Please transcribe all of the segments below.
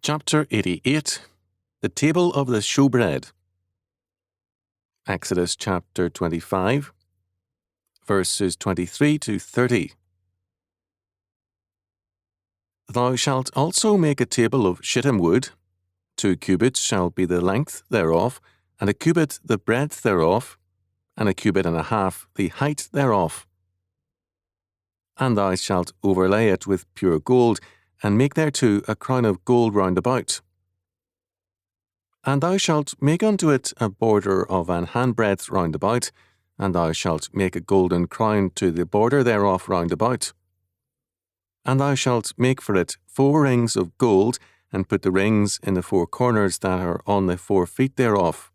Chapter 88, The Table of the Shewbread. Exodus chapter 25, verses 23 to 30. Thou shalt also make a table of shittim wood. 2 cubits shall be the length thereof, and a cubit the breadth thereof, and a cubit and a half the height thereof. And thou shalt overlay it with pure gold, and make thereto a crown of gold round about. And thou shalt make unto it a border of an handbreadth round about, and thou shalt make a golden crown to the border thereof round about. And thou shalt make for it 4 rings of gold, and put the rings in the 4 corners that are on the 4 feet thereof.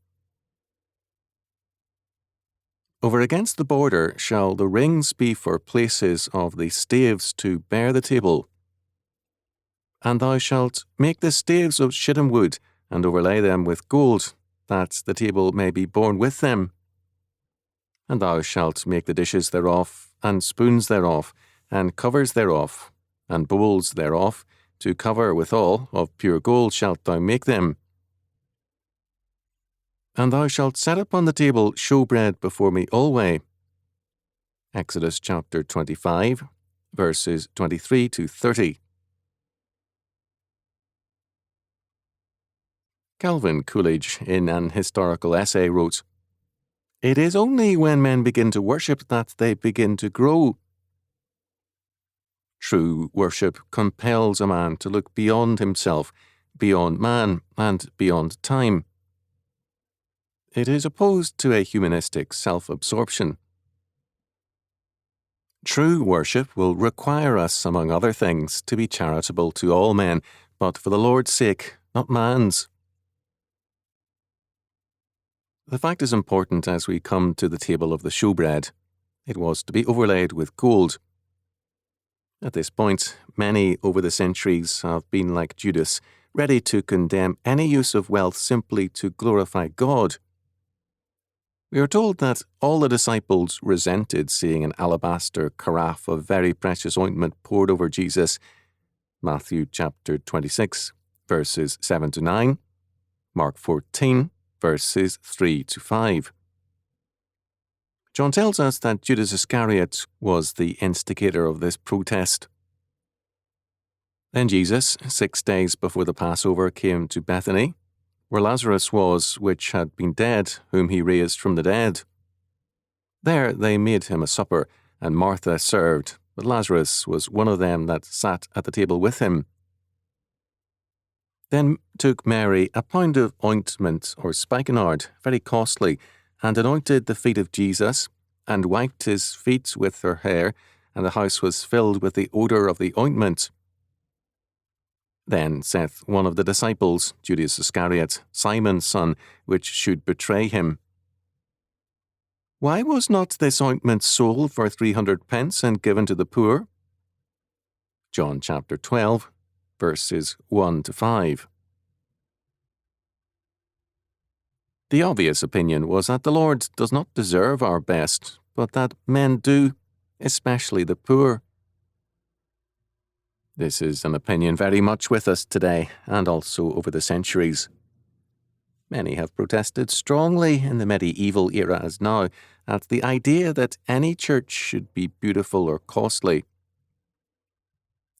Over against the border shall the rings be for places of the staves to bear the table. And thou shalt make the staves of shittim wood, and overlay them with gold, that the table may be borne with them. And thou shalt make the dishes thereof, and spoons thereof, and covers thereof, and bowls thereof, to cover withal, of pure gold shalt thou make them. And thou shalt set upon the table shewbread before me alway. Exodus chapter 25, verses 23 to 30. Calvin Coolidge, in an historical essay, wrote, "It is only when men begin to worship that they begin to grow. True worship compels a man to look beyond himself, beyond man, and beyond time. It is opposed to a humanistic self-absorption. True worship will require us, among other things, to be charitable to all men, but for the Lord's sake, not man's." The fact is important as we come to the table of the shewbread. It was to be overlaid with gold. At this point, many over the centuries have been like Judas, ready to condemn any use of wealth simply to glorify God. We are told that all the disciples resented seeing an alabaster carafe of very precious ointment poured over Jesus. Matthew chapter 26, verses 7 to 9, Mark 14, verses 3 to 5. John tells us that Judas Iscariot was the instigator of this protest. Then Jesus, 6 days before the Passover, came to Bethany, where Lazarus was, which had been dead, whom he raised from the dead. There they made him a supper, and Martha served, but Lazarus was one of them that sat at the table with him. Then took Mary a pound of ointment or spikenard, very costly, and anointed the feet of Jesus, and wiped his feet with her hair, and the house was filled with the odour of the ointment. Then saith one of the disciples, Judas Iscariot, Simon's son, which should betray him, "Why was not this ointment sold for 300 pence and given to the poor?" John chapter 12, verses 1 to 5. The obvious opinion was that the Lord does not deserve our best, but that men do, especially the poor. This is an opinion very much with us today, and also over the centuries. Many have protested strongly in the medieval era as now at the idea that any church should be beautiful or costly.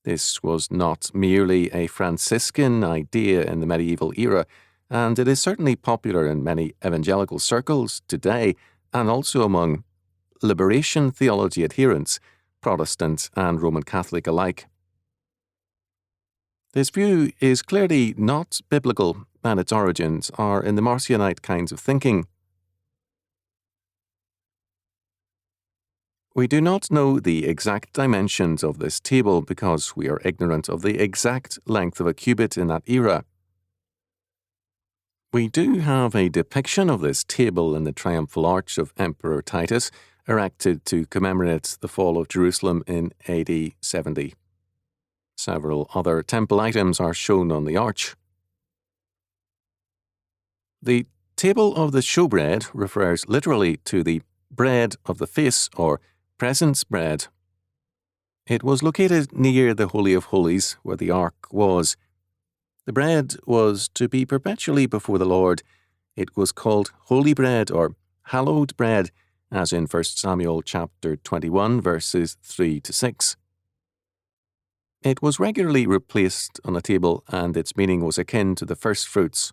This was not merely a Franciscan idea in the medieval era, and it is certainly popular in many evangelical circles today, and also among liberation theology adherents, Protestant and Roman Catholic alike. This view is clearly not biblical, and its origins are in the Marcionite kinds of thinking. We do not know the exact dimensions of this table because we are ignorant of the exact length of a cubit in that era. We do have a depiction of this table in the triumphal arch of Emperor Titus, erected to commemorate the fall of Jerusalem in AD 70. Several other temple items are shown on the arch. The table of the shewbread refers literally to the bread of the face, or presence bread. It was located near the Holy of Holies, where the ark was. The bread was to be perpetually before the Lord. It was called holy bread or hallowed bread, as in 1 Samuel chapter 21, verses 3 to 6. It was regularly replaced on the table, and its meaning was akin to the first fruits.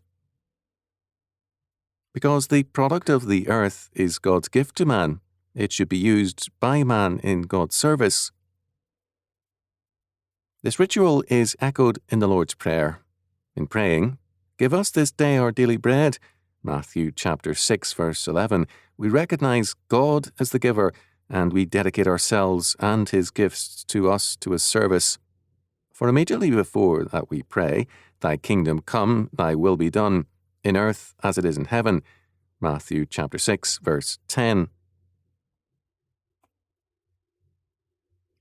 Because the product of the earth is God's gift to man, it should be used by man in God's service. This ritual is echoed in the Lord's Prayer. In praying, "Give us this day our daily bread," Matthew chapter 6, verse 11, we recognize God as the giver, and we dedicate ourselves and His gifts to us to His service. For immediately before that we pray, "Thy kingdom come, thy will be done, in earth as it is in heaven," Matthew chapter 6, verse 10.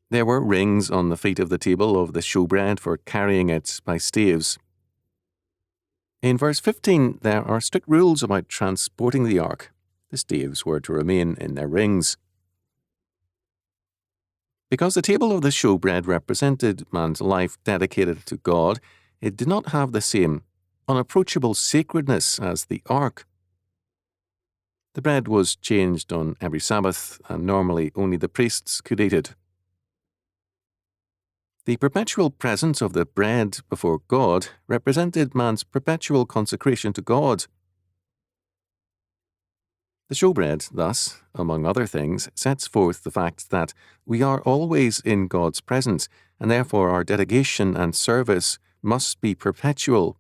There were rings on the feet of the table of the shewbread for carrying it by staves. In verse 15, there are strict rules about transporting the ark. The staves were to remain in their rings. Because the table of the shewbread represented man's life dedicated to God, it did not have the same unapproachable sacredness as the ark. The bread was changed on every Sabbath, and normally only the priests could eat it. The perpetual presence of the bread before God represented man's perpetual consecration to God. The shewbread, thus, among other things, sets forth the fact that we are always in God's presence, and therefore our dedication and service must be perpetual.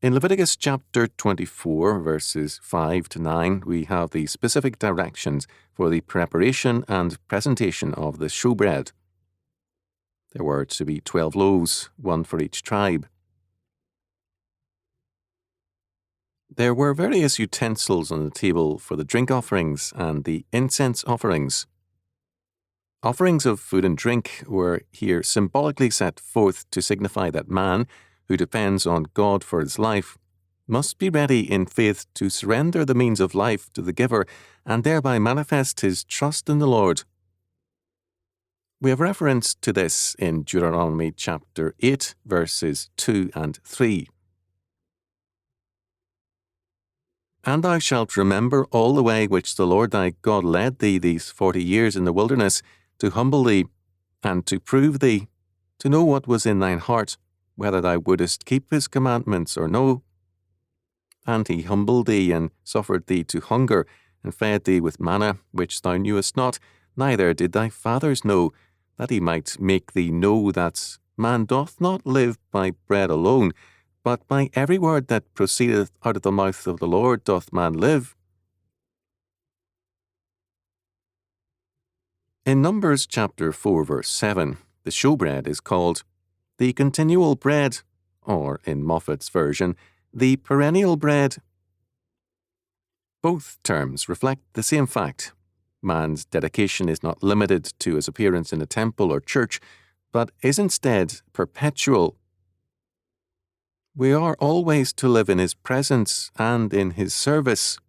In Leviticus chapter 24, verses 5 to 9, we have the specific directions for the preparation and presentation of the shewbread. There were to be 12 loaves, one for each tribe. There were various utensils on the table for the drink offerings and the incense offerings. Offerings of food and drink were here symbolically set forth to signify that man, who depends on God for his life, must be ready in faith to surrender the means of life to the giver and thereby manifest his trust in the Lord. We have reference to this in Deuteronomy chapter 8, verses 2 and 3. "And thou shalt remember all the way which the Lord thy God led thee these 40 years in the wilderness, to humble thee, and to prove thee, to know what was in thine heart, whether thou wouldest keep his commandments or no. And he humbled thee, and suffered thee to hunger, and fed thee with manna, which thou knewest not, neither did thy fathers know, that he might make thee know that man doth not live by bread alone, but by every word that proceedeth out of the mouth of the Lord doth man live." In Numbers chapter 4, verse 7, the shewbread is called the continual bread, or in Moffat's version, the perennial bread. Both terms reflect the same fact. Man's dedication is not limited to his appearance in a temple or church, but is instead perpetual. We are always to live in his presence and in his service.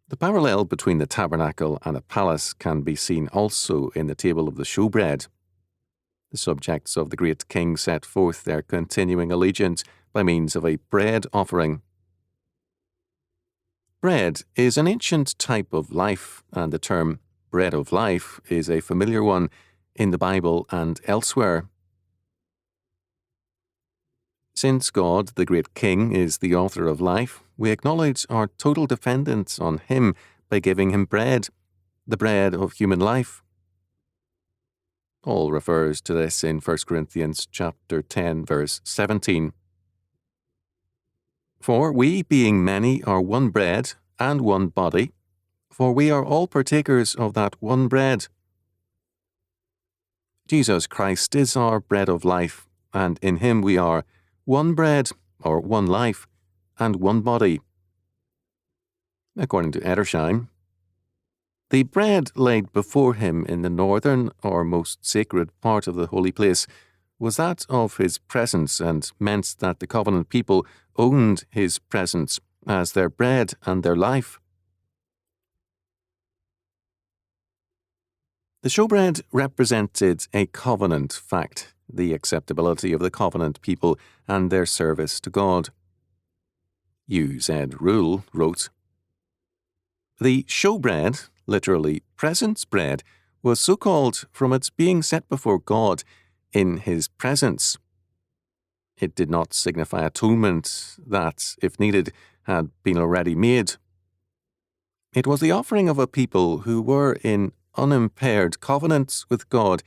The parallel between the tabernacle and a palace can be seen also in the table of the shewbread. The subjects of the great king set forth their continuing allegiance by means of a bread offering. Bread is an ancient type of life, and the term bread of life is a familiar one in the Bible and elsewhere. Since God, the great King, is the author of life, we acknowledge our total dependence on him by giving him bread, the bread of human life. Paul refers to this in 1 Corinthians chapter 10, verse 17. "For we, being many, are one bread and one body, for we are all partakers of that one bread." Jesus Christ is our bread of life, and in him we are one bread, or one life, and one body. According to Edersheim, the bread laid before him in the northern or most sacred part of the holy place was that of his presence, and meant that the covenant people owned his presence as their bread and their life. The showbread represented a covenant fact, the acceptability of the covenant people and their service to God. Hugh Z. Rule wrote, "The showbread, literally presence bread, was so called from its being set before God in his presence. It did not signify atonement that, if needed, had been already made. It was the offering of a people who were in unimpaired covenants with God.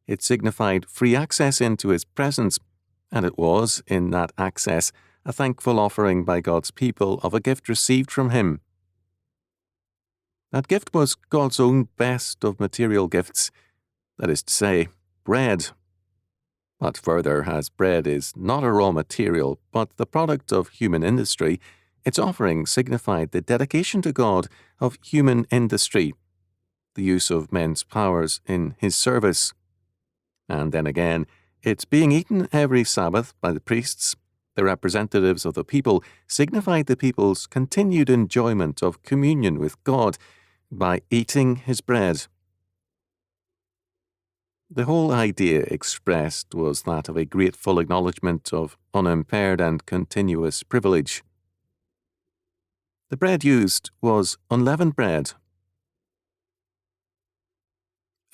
It signified free access into his presence, and it was, in that access, a thankful offering by God's people of a gift received from him. That gift was God's own best of material gifts, that is to say, bread. But further, as bread is not a raw material, but the product of human industry, its offering signified the dedication to God of human industry, the use of men's powers in his service. And then again, its being eaten every Sabbath by the priests, the representatives of the people, signified the people's continued enjoyment of communion with God by eating his bread. The whole idea expressed was that of a grateful acknowledgement of unimpaired and continuous privilege. The bread used was unleavened bread.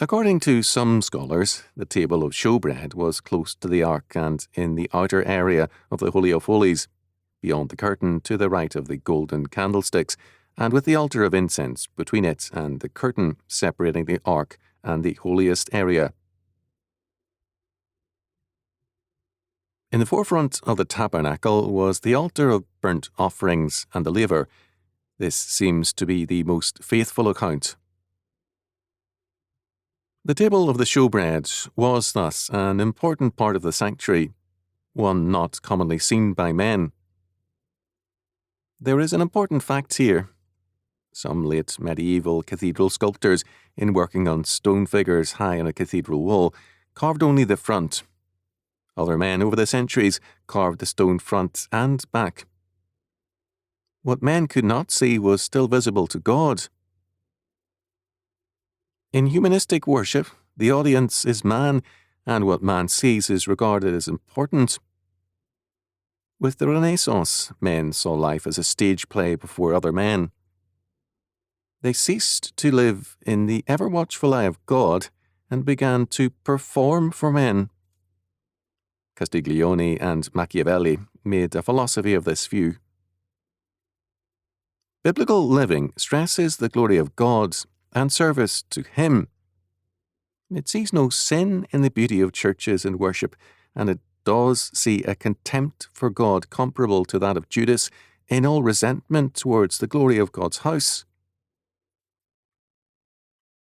According to some scholars, the table of showbread was close to the ark and in the outer area of the Holy of Holies, beyond the curtain to the right of the golden candlesticks, and with the altar of incense between it and the curtain separating the ark and the holiest area. In the forefront of the tabernacle was the altar of burnt offerings and the laver. This seems to be the most faithful account. The table of the showbread was thus an important part of the sanctuary, one not commonly seen by men. There is an important fact here. Some late medieval cathedral sculptors, in working on stone figures high on a cathedral wall, carved only the front. Other men over the centuries carved the stone front and back. What men could not see was still visible to God. In humanistic worship, the audience is man, and what man sees is regarded as important. With the Renaissance, men saw life as a stage play before other men. They ceased to live in the ever-watchful eye of God and began to perform for men. Castiglione and Machiavelli made a philosophy of this view. Biblical living stresses the glory of God and service to him. It sees no sin in the beauty of churches and worship, and it does see a contempt for God comparable to that of Judas in all resentment towards the glory of God's house.